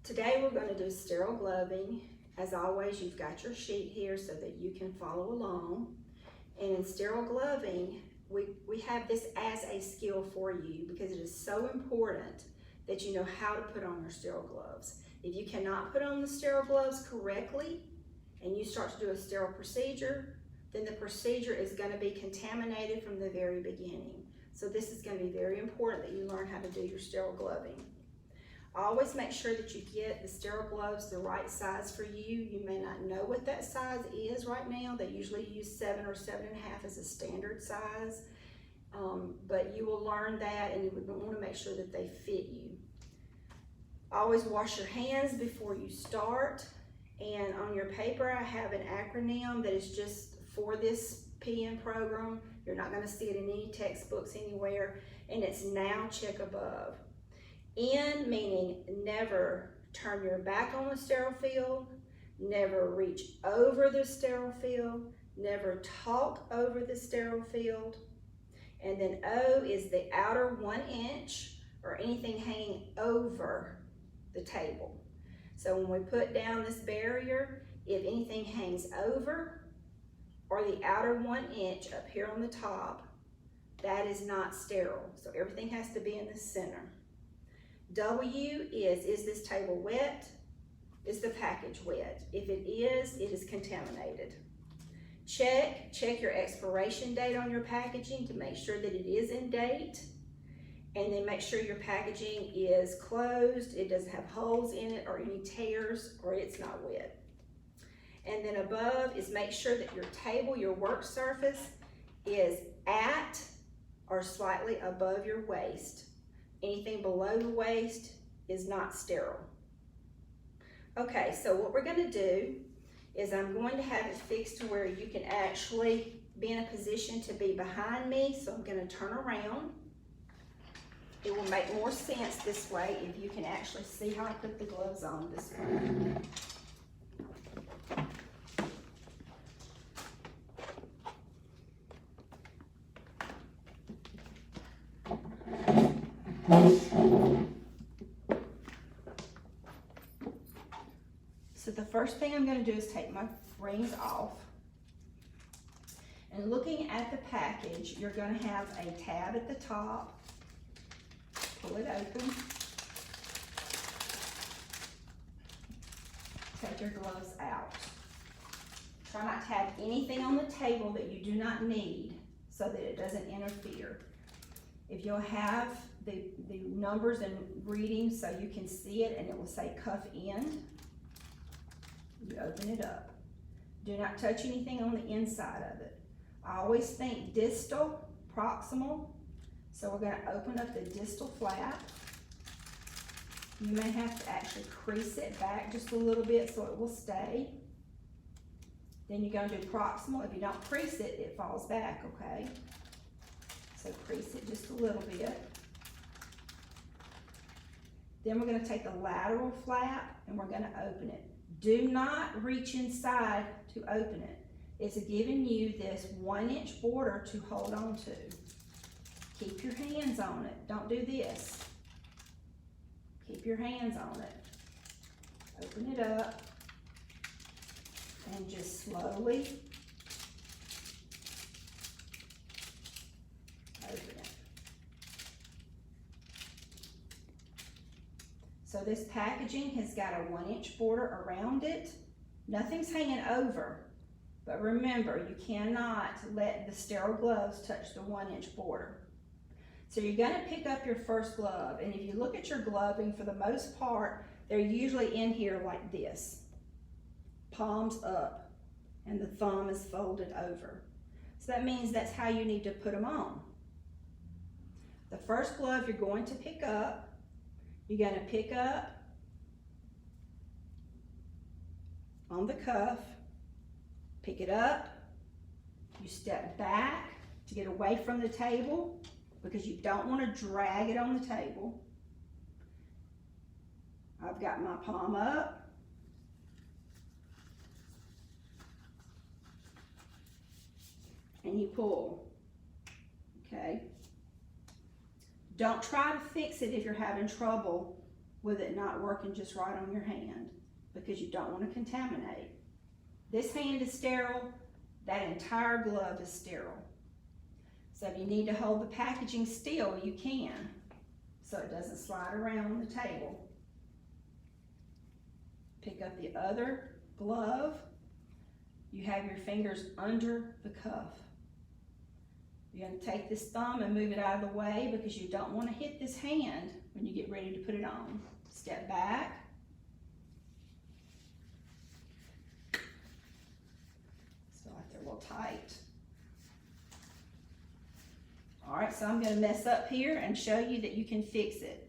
Today we're going to do sterile gloving. As always, you've got your sheet here so that you can follow along. And in sterile gloving, we have this as a skill for you because it is so important that you know how to put on your sterile gloves. If you cannot put on the sterile gloves correctly and you start to do a sterile procedure, then the procedure is going to be contaminated from the very beginning. So this is going to be very important that you learn how to do your sterile gloving. Always make sure that you get the sterile gloves the right size for you. You may not know what that size is right now. They usually use 7 or 7.5 as a standard size, but you will learn that, and you want to make sure that they fit you. Always wash your hands before you start, and on your paper I have an acronym that is just for this PN program. You're not going to see it in any textbooks anywhere, and it's now check above. N meaning never turn your back on the sterile field, never reach over the sterile field, never talk over the sterile field. And then O is the outer 1 inch or anything hanging over the table. So when we put down this barrier, if anything hangs over or the outer 1 inch up here on the top, that is not sterile. So everything has to be in the center. W is this table wet? Is the package wet? If it is contaminated. Check your expiration date on your packaging to make sure that it is in date. And then make sure your packaging is closed, it doesn't have holes in it or any tears, or it's not wet. And then above is make sure that your table, your work surface, is at or slightly above your waist. Anything below the waist is not sterile. Okay, so what we're going to do is I'm going to have it fixed to where you can actually be in a position to be behind me. So I'm going to turn around. It will make more sense this way if you can actually see how I put the gloves on this way. So the first thing I'm going to do is take my rings off. And looking at the package, you're going to have a tab at the top. Pull it open. Take your gloves out. Try not to have anything on the table that you do not need so that it doesn't interfere. If you'll have the numbers and readings so you can see it, and it will say cuff end, you open it up. Do not touch anything on the inside of it. I always think distal, proximal, so we're going to open up the distal flap. You may have to actually crease it back just a little bit so it will stay. Then you're going to do proximal. If you don't crease it, it falls back, okay? So crease it just a little bit. Then we're going to take the lateral flap and we're going to open it. Do not reach inside to open it. It's giving you this 1 inch border to hold on to. Keep your hands on it. Don't do this. Keep your hands on it. Open it up and just slowly open it. So this packaging has got a 1 inch border around it. Nothing's hanging over, but remember, you cannot let the sterile gloves touch the 1 inch border. So you're going to pick up your first glove, and if you look at your gloving, for the most part, they're usually in here like this. Palms up, and the thumb is folded over. So that means that's how you need to put them on. The first glove you're going to pick up, you're going to pick up on the cuff, pick it up, you step back to get away from the table because you don't want to drag it on the table. I've got my palm up. And you pull, okay? Don't try to fix it if you're having trouble with it not working just right on your hand, because you don't want to contaminate. This hand is sterile, that entire glove is sterile. So if you need to hold the packaging still, you can, so it doesn't slide around on the table. Pick up the other glove. You have your fingers under the cuff. You're going to take this thumb and move it out of the way because you don't want to hit this hand when you get ready to put it on. Step back. So like they're a little tight. All right, so I'm going to mess up here and show you that you can fix it.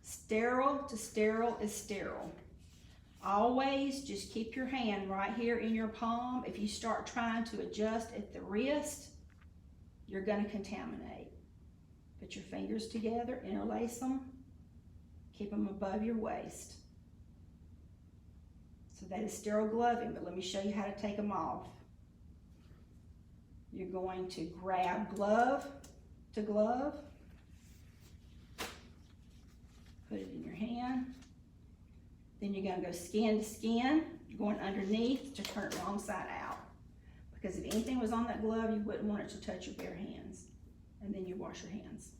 Sterile to sterile is sterile. Always just keep your hand right here in your palm. If you start trying to adjust at the wrist, you're going to contaminate. Put your fingers together, interlace them, keep them above your waist. So that is sterile gloving, but let me show you how to take them off. You're going to grab glove to glove, put it in your hand. Then you're going to go skin to skin. You're going underneath to turn it wrong side out. Because if anything was on that glove, you wouldn't want it to touch your bare hands. And then you wash your hands.